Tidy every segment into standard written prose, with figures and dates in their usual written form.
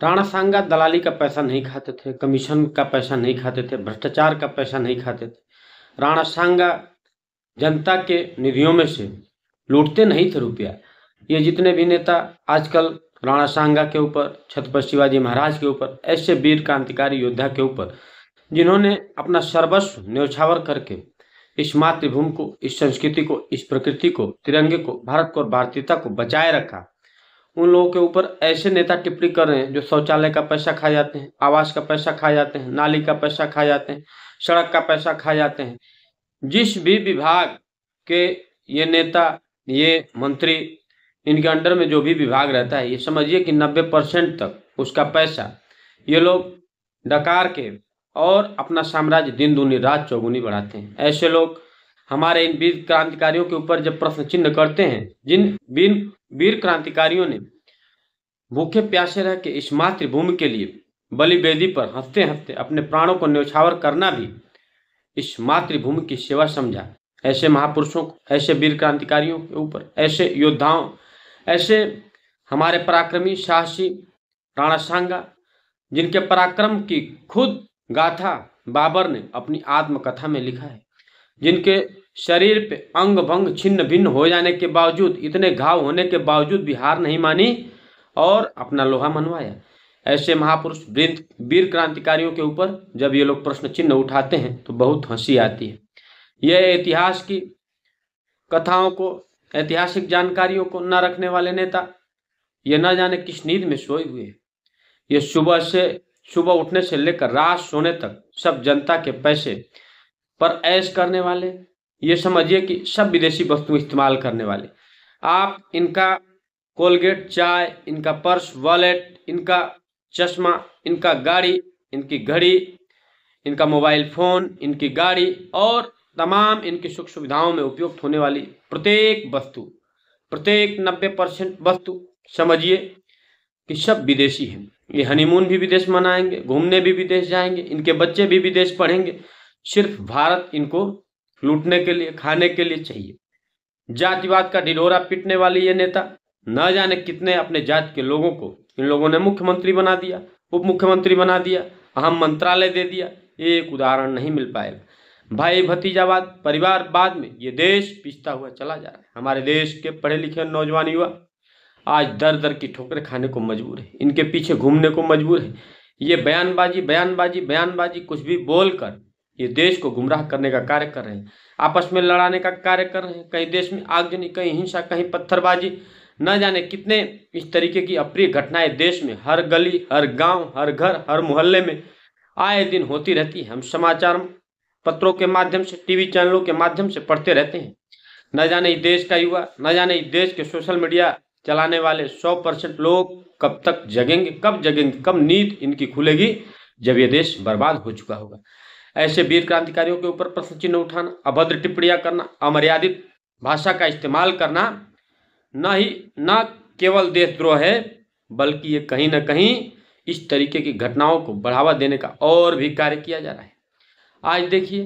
राणा सांगा दलाली का पैसा नहीं खाते थे, कमीशन का पैसा नहीं खाते थे, भ्रष्टाचार का पैसा नहीं खाते थे। राणा सांगा जनता के निधियों में से लूटते नहीं थे रुपया। ये जितने भी नेता आजकल राणा सांगा के ऊपर, छत्रपति शिवाजी महाराज के ऊपर, ऐसे वीर क्रांतिकारी योद्धा के ऊपर जिन्होंने अपना सर्वस्व न्यौछावर करके इस मातृभूमि को, इस संस्कृति को, इस प्रकृति को, तिरंगे को, भारत को और भारतीयता को बचाए रखा, उन लोगों के ऊपर ऐसे नेता टिप्पणी कर रहे हैं जो शौचालय का पैसा खा जाते हैं, आवास का पैसा खा जाते हैं, नाली का पैसा खा जाते हैं, सड़क का पैसा खा जाते हैं। जिस भी विभाग के ये नेता, ये मंत्री, इनके अंडर में जो भी विभाग रहता है, ये समझिए कि 90% तक उसका पैसा ये लोग डकार के और अपना साम्राज्य दिन दूनी रात चौगुनी बढ़ाते हैं। ऐसे लोग हमारे इन वीर क्रांतिकारियों के ऊपर जब प्रश्न चिन्ह करते हैं, जिन वीर क्रांतिकारियों ने भूखे प्यासे रह के इस मातृभूमि के लिए बलि वेदी पर हंसते हंसते अपने प्राणों को न्यौछावर करना भी इस मातृभूमि की सेवा समझा, ऐसे महापुरुषों को, ऐसे वीर क्रांतिकारियों के ऊपर, ऐसे योद्धाओं, ऐसे हमारे पराक्रमी साहसी राणा सांगा, जिनके पराक्रम की खुद गाथा बाबर ने अपनी आत्मकथा में लिखा है, जिनके शरीर पे अंग भंग छिन्न भिन्न हो जाने के बावजूद, इतने घाव होने के बावजूद भी हार नहीं मानी और अपना लोहा मनवाया। ऐसे महापुरुष वीर क्रांतिकारियों के ऊपर जब ये लोग प्रश्न चिन्ह उठाते हैं तो बहुत हंसी आती है। यह इतिहास की कथाओं को, ऐतिहासिक जानकारियों को न रखने वाले नेता ये न जाने किस नींद में सोए हुए हैं। ये सुबह उठने से लेकर रात सोने तक सब जनता के पैसे पर ऐश करने वाले, ये समझिए कि सब विदेशी वस्तु इस्तेमाल करने वाले। आप इनका कोलगेट, चाय, इनका पर्स, वॉलेट, इनका चश्मा, इनका गाड़ी, इनकी घड़ी, इनका मोबाइल फोन, इनकी गाड़ी और तमाम इनकी सुख सुविधाओं में उपयुक्त होने वाली प्रत्येक वस्तु, प्रत्येक 90% वस्तु समझिए कि सब विदेशी हैं। ये हनीमून भी विदेश मनाएंगे, घूमने भी विदेश जाएंगे, इनके बच्चे भी विदेश पढ़ेंगे। सिर्फ भारत इनको लूटने के लिए, खाने के लिए चाहिए। जातिवाद का ढिढोरा पीटने वाली ये नेता न जाने कितने अपने जात के लोगों को इन लोगों ने मुख्यमंत्री बना दिया, उप मुख्यमंत्री बना दिया, अहम मंत्रालय दे दिया। एक उदाहरण नहीं मिल पाएगा। भाई भतीजावाद, परिवारवाद में ये देश पिसता हुआ चला जा रहा है। हमारे देश के पढ़े लिखे नौजवान युवा आज दर दर की ठोकरें खाने को मजबूर है, इनके पीछे घूमने को मजबूर है। ये बयानबाजी कुछ भी बोलकर ये देश को गुमराह करने का कार्य कर रहे हैं, आपस में लड़ाने का कार्य कर रहे हैं। कहीं देश में आगजनी, कहीं हिंसा, कहीं पत्थरबाजी, न जाने कितने इस तरीके की अप्रिय घटनाएं देश में हर गली, हर गांव, हर घर, हर मोहल्ले में आए दिन होती रहती है। हम समाचार पत्रों के माध्यम से, टीवी चैनलों के माध्यम से पढ़ते रहते हैं। न जाने इस देश का युवा, न जाने इस देश के सोशल मीडिया चलाने वाले 100% लोग कब तक जगेंगे, कब नींद इनकी खुलेगी, जब ये देश बर्बाद हो चुका होगा। ऐसे वीर क्रांतिकारियों के ऊपर प्रश्न चिन्ह उठाना, अभद्र टिप्पणियां करना, अमर्यादित भाषा का इस्तेमाल करना न केवल देशद्रोह है, बल्कि ये कहीं ना कहीं इस तरीके की घटनाओं को बढ़ावा देने का और भी कार्य किया जा रहा है। आज देखिए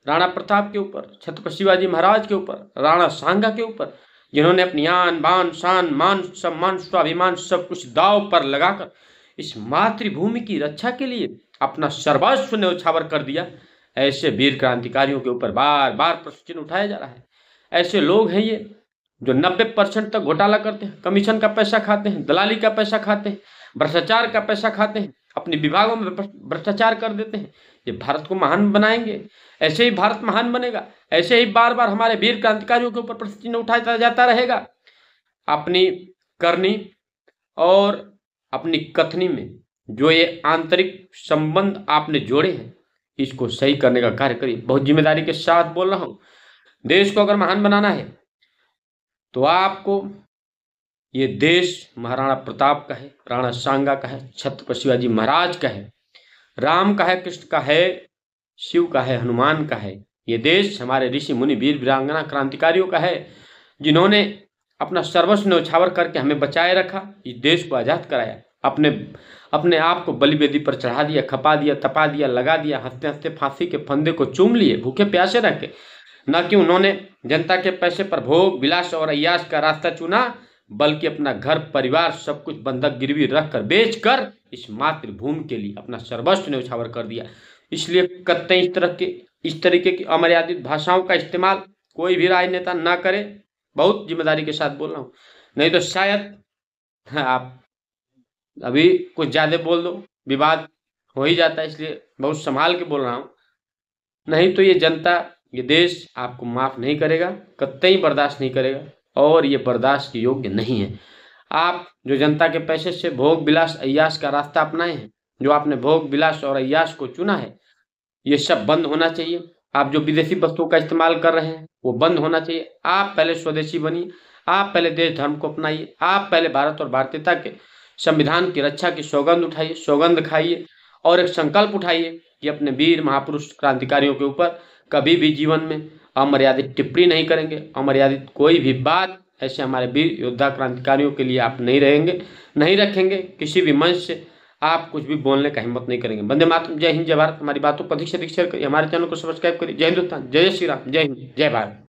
राणा प्रताप के ऊपर, छत्रपति शिवाजी महाराज के ऊपर, राणा सांगा के ऊपर, जिन्होंने अपनी आन बान शान मान सम्मान स्वाभिमान सब कुछ दांव पर लगाकर इस मातृभूमि की रक्षा के लिए अपना सर्वस्व न्यौछावर कर दिया, ऐसे वीर क्रांतिकारियों के ऊपर बार बार प्रश्न चिन्ह उठाया जा रहा है। ऐसे लोग हैं ये जो 90% तक घोटाला करते हैं, कमीशन का पैसा खाते हैं, दलाली का पैसा खाते हैं, भ्रष्टाचार का पैसा खाते हैं, अपने विभागों में भ्रष्टाचार कर देते हैं। ये भारत को महान बनाएंगे, ऐसे ही भारत महान बनेगा, ऐसे ही बार बार हमारे वीर क्रांतिकारियों के ऊपर प्रश्न चिन्ह उठाया जाता रहेगा। अपनी करनी और अपनी कथनी में जो ये आंतरिक संबंध आपने जोड़े हैं, इसको सही करने का कार्य करिए। बहुत जिम्मेदारी के साथ बोल रहा हूं। देश को अगर महान बनाना है तो आपको ये देश महाराणा प्रताप का है, राणा सांगा का है, छत्रपति शिवाजी महाराज का है, राम का है, कृष्ण का है, शिव का है, हनुमान का है। ये देश हमारे ऋषि मुनि वीर वीरांगना क्रांतिकारियों का है, जिन्होंने अपना सर्वस्व न्यौछावर करके हमें बचाए रखा, इस देश को आजाद कराया, अपने आप को बलि वेदी पर चढ़ा दिया, खपा दिया, तपा दिया, लगा दिया, हंसते हंसते फांसी के फंदे को चूम लिए, भूखे प्यासे रह के। न कि उन्होंने जनता के पैसे पर भोग विलास और अय्याश का रास्ता चुना, बल्कि अपना घर परिवार सब कुछ बंधक गिरवी रखकर बेचकर इस मातृभूमि के लिए अपना सर्वस्व न्यौछावर कर दिया। इसलिए कतई इस तरीके की अमर्यादित भाषाओं का इस्तेमाल कोई भी राजनेता ना करे। बहुत जिम्मेदारी के साथ बोल रहा हूँ, नहीं तो शायद आप अभी कुछ ज्यादा बोल दो, विवाद हो ही जाता है। इसलिए बहुत संभाल के बोल रहा हूँ, नहीं तो ये जनता, ये देश आपको माफ नहीं करेगा, कतई बर्दाश्त नहीं करेगा, और ये बर्दाश्त के योग्य नहीं है। आप जो जनता के पैसे से भोग विलास अय्याश का रास्ता अपनाए हैं, जो आपने भोग विलास और अय्याश को चुना है, ये सब बंद होना चाहिए। आप जो विदेशी वस्तुओं का इस्तेमाल कर रहे हैं वो बंद होना चाहिए। आप पहले स्वदेशी बनिए, आप पहले देश धर्म को अपनाइए, आप पहले भारत और भारतीयता के संविधान की रक्षा की सौगंध उठाइए, सौगंध खाइए, और एक संकल्प उठाइए कि अपने वीर महापुरुष क्रांतिकारियों के ऊपर कभी भी जीवन में अमर्यादित टिप्पणी नहीं करेंगे, अमर्यादित कोई भी बात ऐसे हमारे वीर योद्धा क्रांतिकारियों के लिए आप नहीं रखेंगे। किसी भी मंच से आप कुछ भी बोलने का हिम्मत नहीं करेंगे। वंदे मातरम। जय हिंद, जय भारत। हमारी बातों को अधिक से अधिक शेयर करिए, हमारे चैनल को सब्सक्राइब करिए। जय हिंदुस्तान, जय श्री राम, जय हिंद, जय भारत।